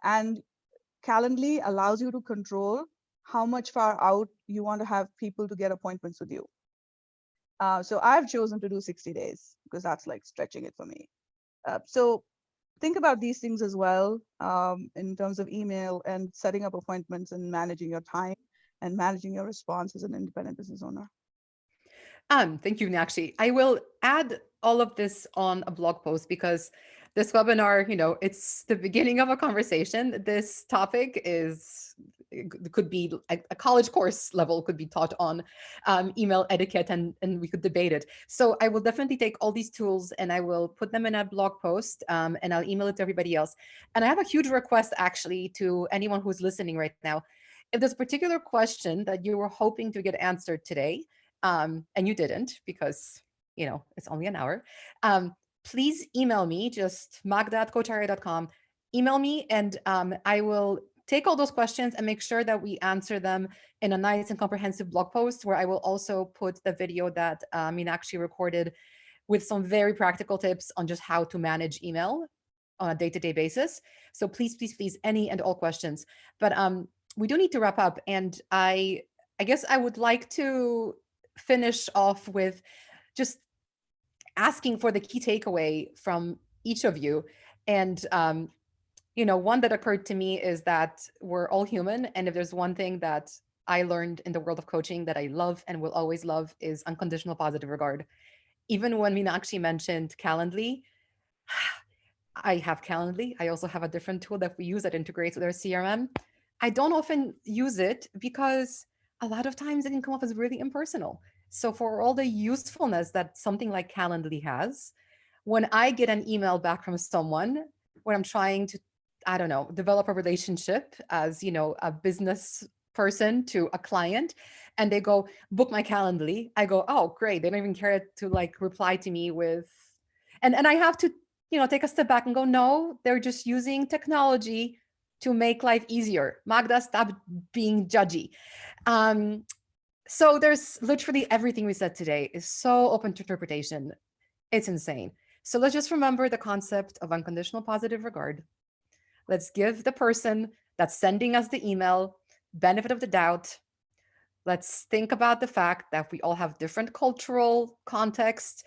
And Calendly allows you to control how much far out you want to have people to get appointments with you. So I've chosen to do 60 days because that's like stretching it for me. So think about these things as well in terms of email and setting up appointments and managing your time and managing your response as an independent business owner. Thank you, Nakshi. I will add all of this on a blog post because this webinar, it's the beginning of a conversation. This topic is it could be a college course level could be taught on email etiquette, and we could debate it. So I will definitely take all these tools and I will put them in a blog post, and I'll email it to everybody else. And I have a huge request actually to anyone who's listening right now. If there's a particular question that you were hoping to get answered today, and you didn't because, it's only an hour, please email me, just magda@cocharia.com. Email me, and I will take all those questions and make sure that we answer them in a nice and comprehensive blog post, where I will also put the video that Meenakshi recorded with some very practical tips on just how to manage email on a day-to-day basis. So please, please, please, any and all questions. But we do need to wrap up, and I guess I would like to finish off with just asking for the key takeaway from each of you. And one that occurred to me is that we're all human, and if there's one thing that I learned in the world of coaching that I love and will always love, is unconditional positive regard. Even when Meenakshi mentioned Calendly, I have Calendly. I also have a different tool that we use that integrates with our CRM. I don't often use it because a lot of times it can come off as really impersonal. So for all the usefulness that something like Calendly has, when I get an email back from someone when I'm trying to, I don't know, develop a relationship as, a business person to a client, and they go, book my Calendly, I go, oh, great. They don't even care to reply to me with, and I have to, take a step back and go, no, they're just using technology to make life easier. Magda, stop being judgy. So there's literally everything we said today is so open to interpretation. It's insane. So let's just remember the concept of unconditional positive regard. Let's give the person that's sending us the email benefit of the doubt. Let's think about the fact that we all have different cultural context,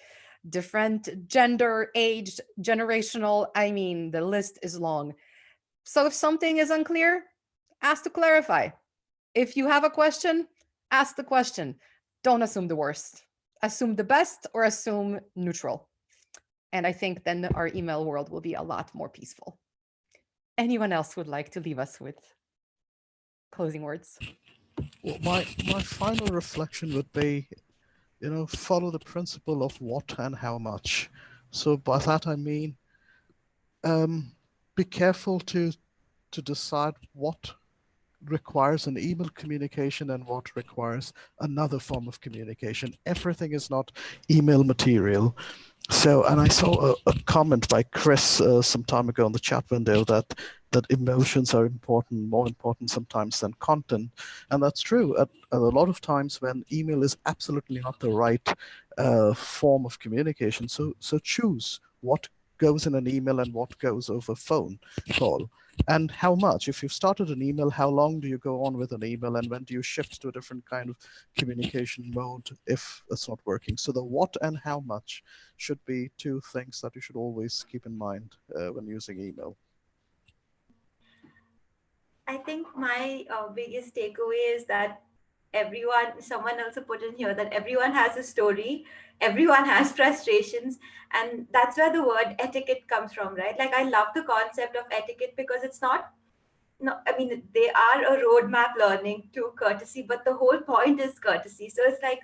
different gender, age, generational. I mean, the list is long. So if something is unclear, ask to clarify. If you have a question, ask the question. Don't assume the worst. Assume the best or assume neutral. And I think then our email world will be a lot more peaceful. Anyone else would like to leave us with closing words? Well, my final reflection would be, follow the principle of what and how much. So by that I mean, be careful to decide what requires an email communication and what requires another form of communication. Everything is not email material. So, and I saw a comment by Chris some time ago in the chat window that emotions are important, more important sometimes than content. And that's true. A lot of times when email is absolutely not the right form of communication. So choose what goes in an email and what goes over phone call. And how much? If you've started an email, how long do you go on with an email, and when do you shift to a different kind of communication mode if it's not working? So the what and how much should be two things that you should always keep in mind when using email. I think my biggest takeaway is that someone also put in here that everyone has a story, everyone has frustrations, and that's where the word etiquette comes from, right? Like, I love the concept of etiquette because it's not, no, I mean, they are a roadmap learning to courtesy, but the whole point is courtesy. So it's like,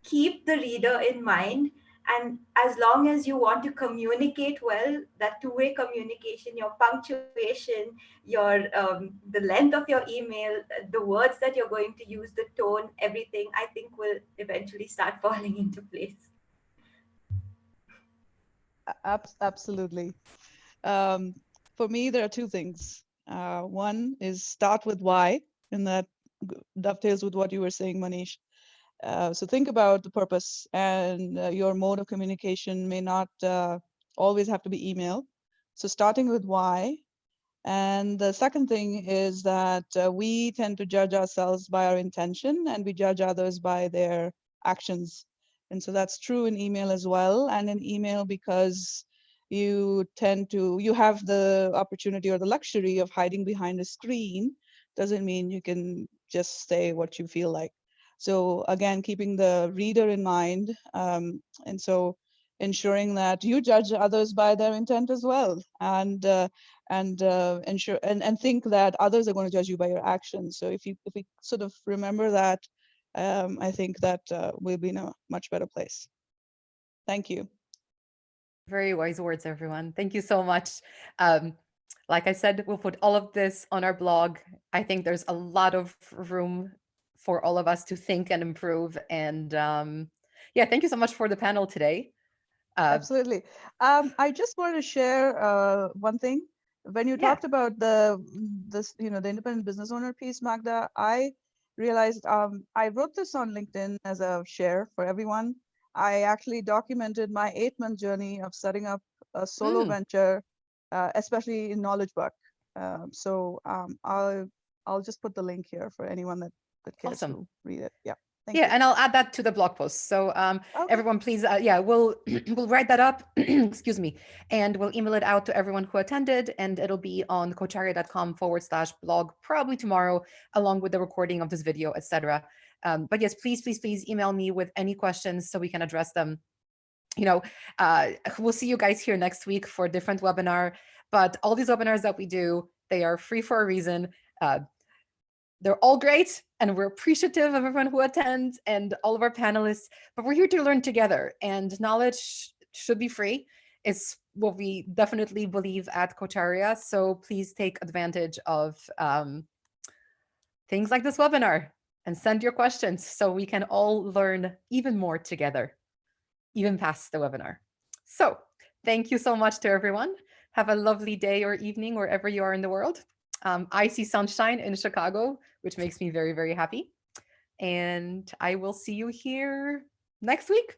keep the reader in mind. And as long as you want to communicate well, that two-way communication, your punctuation, the length of your email, the words that you're going to use, the tone, everything, I think will eventually start falling into place. Absolutely. For me, there are two things. One is start with why, and that dovetails with what you were saying, Manish. So think about the purpose, and your mode of communication may not always have to be email. So starting with why. And the second thing is that we tend to judge ourselves by our intention, and we judge others by their actions. And so that's true in email as well. And in email, because you have the opportunity or the luxury of hiding behind a screen, doesn't mean you can just say what you feel like. So again, keeping the reader in mind. And so ensuring that you judge others by their intent as well, and ensure and think that others are going to judge you by your actions. So if we sort of remember that, I think that we'll be in a much better place. Thank you. Very wise words, everyone. Thank you so much. Like I said, we'll put all of this on our blog. I think there's a lot of room for all of us to think and improve. And yeah, thank you so much for the panel today. Absolutely. I just want to share one thing. When you Yeah. talked about the independent business owner piece, Magda, I realized I wrote this on LinkedIn as a share for everyone. I actually documented my 8-month journey of setting up a solo venture, especially in knowledge work. So I'll just put the link here for anyone that cares Awesome. to read it. Yeah. Thank Yeah, you. and I'll add that to the blog post. So everyone, please, we'll we'll write that up, excuse me, and we'll email it out to everyone who attended, and it'll be on coacharia.com/blog probably tomorrow, along with the recording of this video, etc. But yes, please email me with any questions so we can address them. We'll see you guys here next week for a different webinar. But all these webinars that we do, they are free for a reason. They're all great, and we're appreciative of everyone who attends and all of our panelists, but we're here to learn together, and knowledge should be free. It's what we definitely believe at Coacharia, so please take advantage of things like this webinar and send your questions so we can all learn even more together, even past the webinar. So thank you so much to everyone. Have a lovely day or evening wherever you are in the world. I see sunshine in Chicago, which makes me very, very happy. And I will see you here next week.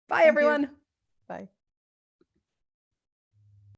Bye, Thank you. everyone. Bye.